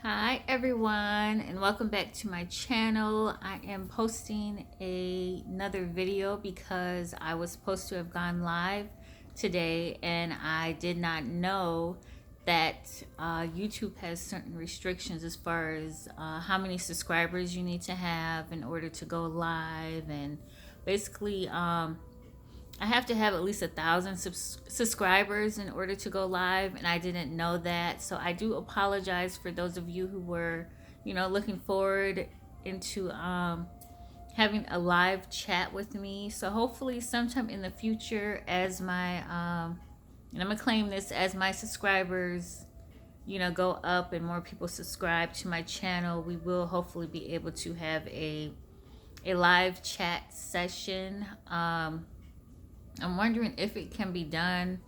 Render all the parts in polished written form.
Hi everyone, and welcome back to my channel. I am posting another video because I was supposed to have gone live today and I did not know that YouTube has certain restrictions as far as how many subscribers you need to have in order to go live, and basically I have to have at least 1,000 subscribers in order to go live, and I didn't know that. So I do apologize for those of you who were, looking forward into having a live chat with me. So hopefully, sometime in the future, as my and I'm gonna claim this, as my subscribers, go up and more people subscribe to my channel, we will hopefully be able to have a live chat session. I'm wondering if it can be done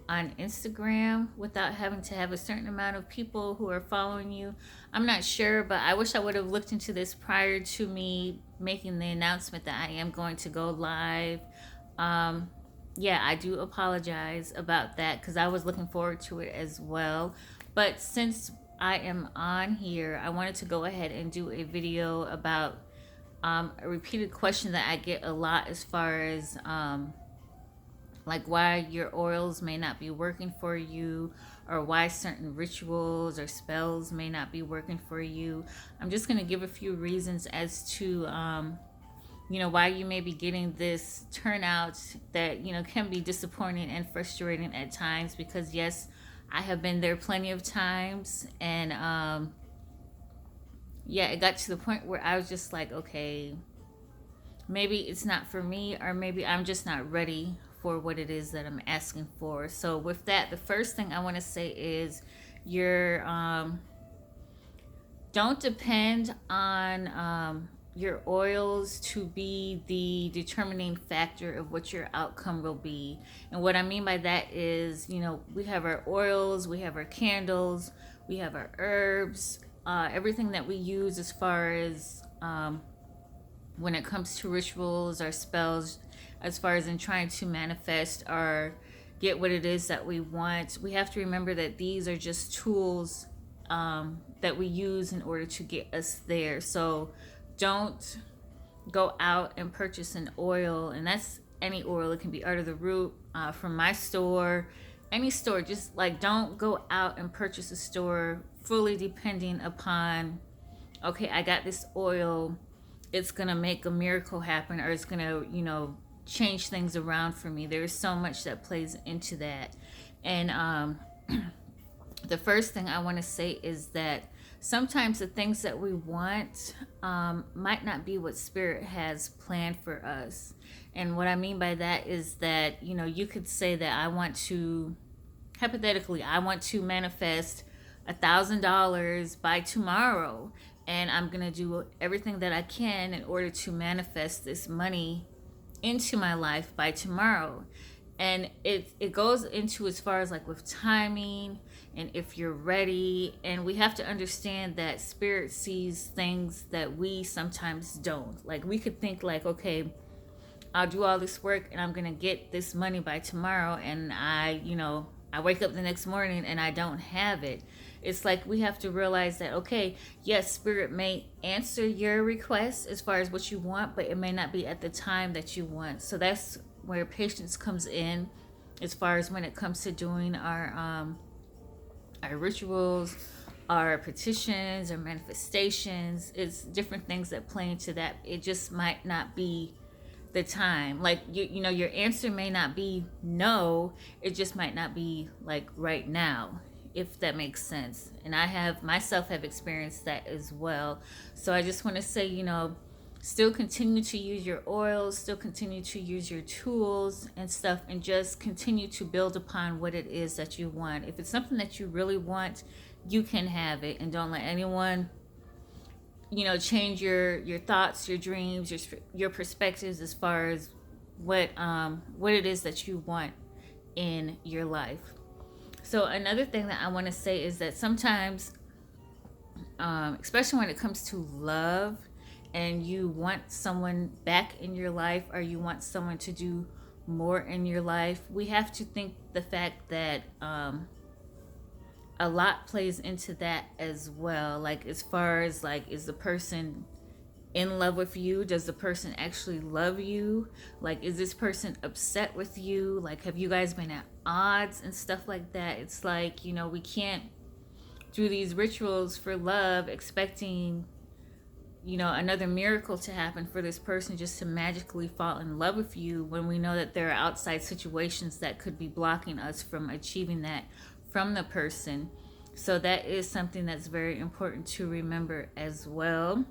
on Instagram without having to have a certain amount of people who are following you. I'm not sure, but I wish I would have looked into this prior to me making the announcement that I am going to go live. Yeah, I do apologize about that because I was looking forward to it as well. But since I am on here, I wanted to go ahead and do a video about a repeated question that I get a lot as far as like why your oils may not be working for you, or why certain rituals or spells may not be working for you. I'm just going to give a few reasons as to why you may be getting this turnout that can be disappointing and frustrating at times, because yes, I have been there plenty of times, and yeah, it got to the point where I was just like, okay, maybe it's not for me, or maybe I'm just not ready for what it is that I'm asking for. So with that, the first thing I want to say is your don't depend on your oils to be the determining factor of what your outcome will be. And what I mean by that is, we have our oils, we have our candles, we have our herbs, everything that we use as far as when it comes to rituals or spells, as far as in trying to manifest or get what it is that we want. We have to remember that these are just tools that we use in order to get us there. So don't go out and purchase an oil, and that's any oil. It can be out of the root, from my store, any store. Just like, don't go out and purchase a store fully depending upon, okay, I got this oil, it's gonna make a miracle happen, or it's gonna change things around for me. There's so much that plays into that. And the first thing I want to say is that sometimes the things that we want might not be what spirit has planned for us. And what I mean by that is that you could say that I want to, hypothetically, I want to manifest $1,000 by tomorrow, and I'm gonna do everything that I can in order to manifest this money into my life by tomorrow. And it goes into as far as like with timing and if you're ready. And we have to understand that spirit sees things that we sometimes don't. Like, we could think like, okay, I'll do all this work and I'm gonna get this money by tomorrow, and I wake up the next morning and I don't have it. It's like, we have to realize that, okay, yes, spirit may answer your request as far as what you want, but it may not be at the time that you want. So that's where patience comes in, as far as when it comes to doing our rituals, our petitions, our manifestations. It's different things that play into that. It just might not be the time. Like, your answer may not be no, it just might not be like right now, if that makes sense. And I have myself have experienced that as well. So I just want to say, still continue to use your oils, still continue to use your tools and stuff, and just continue to build upon what it is that you want. If it's something that you really want, you can have it, and don't let anyone change your thoughts, your dreams, your perspectives as far as what it is that you want in your life. So another thing that I want to say is that sometimes, especially when it comes to love, and you want someone back in your life, or you want someone to do more in your life, we have to think the fact that a lot plays into that as well. Like, as far as like, is the person in love with you? Does the person actually love you? Like, is this person upset with you? Like, have you guys been at odds and stuff like that? It's like, we can't do these rituals for love expecting another miracle to happen for this person just to magically fall in love with you, when we know that there are outside situations that could be blocking us from achieving that from the person. So that is something that's very important to remember as well.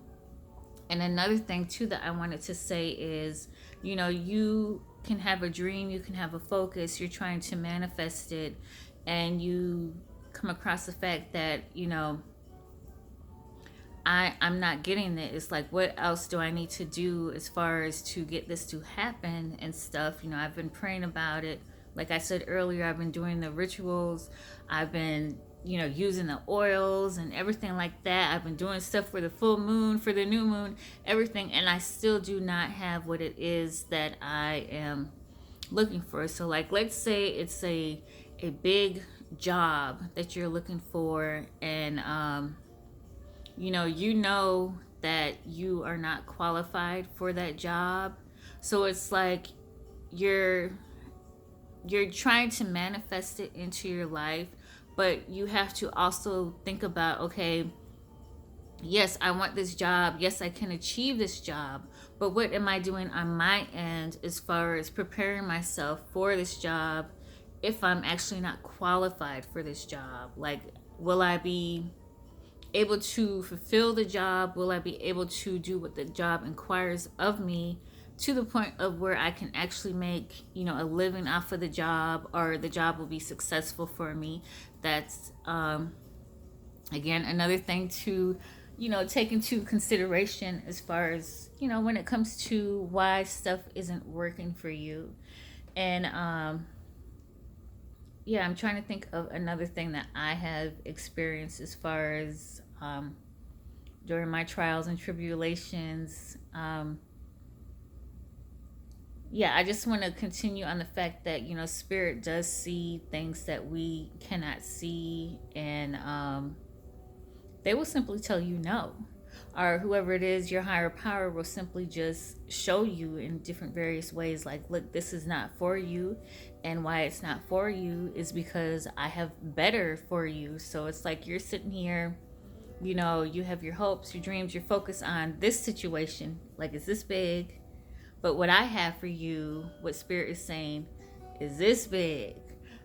And another thing too that I wanted to say is, you can have a dream, you can have a focus, you're trying to manifest it, and you come across the fact that, I'm not getting it. It's like, what else do I need to do as far as to get this to happen and stuff? I've been praying about it. Like I said earlier, I've been doing the rituals. I've been, using the oils and everything like that. I've been doing stuff for the full moon, for the new moon, everything. And I still do not have what it is that I am looking for. So like, let's say it's a big job that you're looking for, and, you know that you are not qualified for that job. So it's like you're trying to manifest it into your life, but you have to also think about, okay, yes, I want this job. Yes, I can achieve this job. But what am I doing on my end as far as preparing myself for this job if I'm actually not qualified for this job? Like, will I be able to fulfill the job? Will I be able to do what the job inquires of me, to the point of where I can actually make, a living off of the job, or the job will be successful for me? That's, again, another thing to, take into consideration as far as, when it comes to why stuff isn't working for you. And, yeah, I'm trying to think of another thing that I have experienced as far as during my trials and tribulations. Yeah, I just want to continue on the fact that, Spirit does see things that we cannot see, and they will simply tell you no. Or whoever it is, your higher power will simply just show you in different various ways, like, look, this is not for you. And why it's not for you is because I have better for you. So it's like you're sitting here, you have your hopes, your dreams, your focus on this situation, like, is this big? But what I have for you, what Spirit is saying, is this big.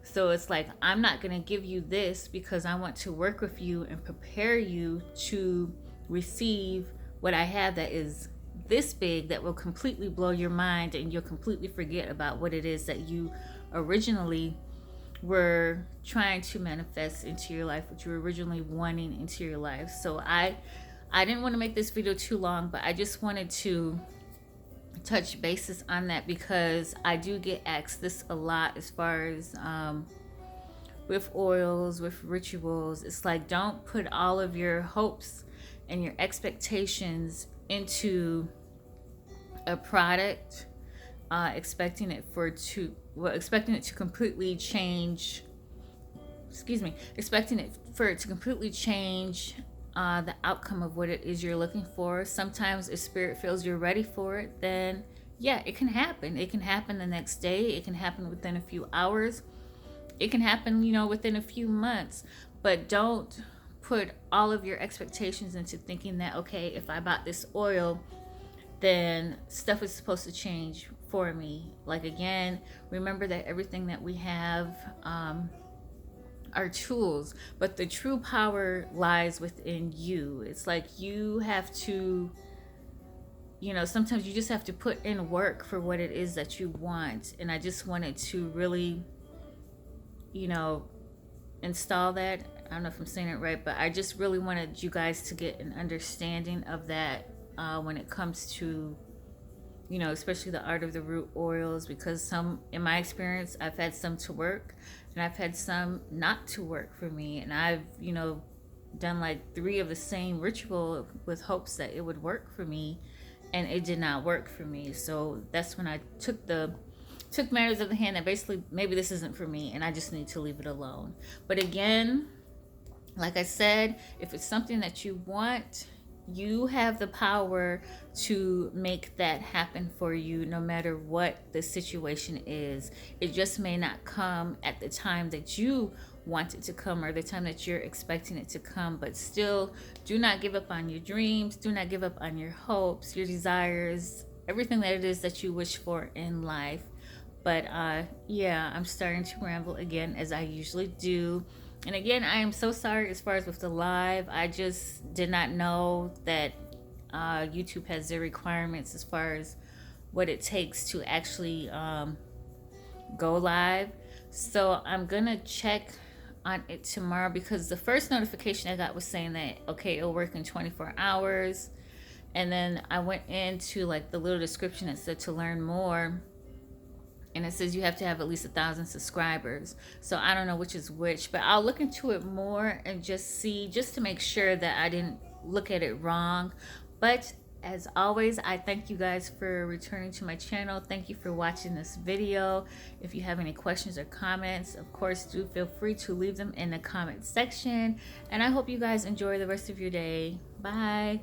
So it's like, I'm not going to give you this because I want to work with you and prepare you to receive what I have that is this big, that will completely blow your mind, and you'll completely forget about what it is that you originally were trying to manifest into your life, what you were originally wanting into your life. So I didn't want to make this video too long, but I just wanted to touch bases on that, because I do get asked this a lot as far as with oils, with rituals. It's like, don't put all of your hopes and your expectations into a product, expecting it to completely change. Expecting it for it to completely change the outcome of what it is you're looking for. Sometimes if Spirit feels you're ready for it, then yeah, it can happen. It can happen the next day. It can happen within a few hours. It can happen, within a few months. But don't put all of your expectations into thinking that, okay, if I bought this oil, then stuff is supposed to change for me. Like, again, remember that everything that we have are tools, but the true power lies within you. It's like you have to, sometimes you just have to put in work for what it is that you want. And I just wanted to really, install that. I don't know if I'm saying it right, but I just really wanted you guys to get an understanding of that when it comes to, especially the art of the root oils, because some, in my experience, I've had some to work and I've had some not to work for me. And I've, done like 3 of the same ritual with hopes that it would work for me, and it did not work for me. So that's when I took matters of the hand, that basically maybe this isn't for me and I just need to leave it alone. But again, Like I said, if it's something that you want, you have the power to make that happen for you no matter what the situation is. It just may not come at the time that you want it to come or the time that you're expecting it to come, but still, do not give up on your dreams, do not give up on your hopes, your desires, everything that it is that you wish for in life. But yeah, I'm starting to ramble again as I usually do. And again, I am so sorry as far as with the live. I just did not know that YouTube has their requirements as far as what it takes to actually go live. So I'm gonna check on it tomorrow, because the first notification I got was saying that okay, it'll work in 24 hours. And then I went into like the little description that said to learn more, and it says you have to have at least 1,000 subscribers. So I don't know which is which, but I'll look into it more and just see, just to make sure that I didn't look at it wrong. But as always, I thank you guys for returning to my channel. Thank you for watching this video. If you have any questions or comments, of course, do feel free to leave them in the comment section. And I hope you guys enjoy the rest of your day. Bye.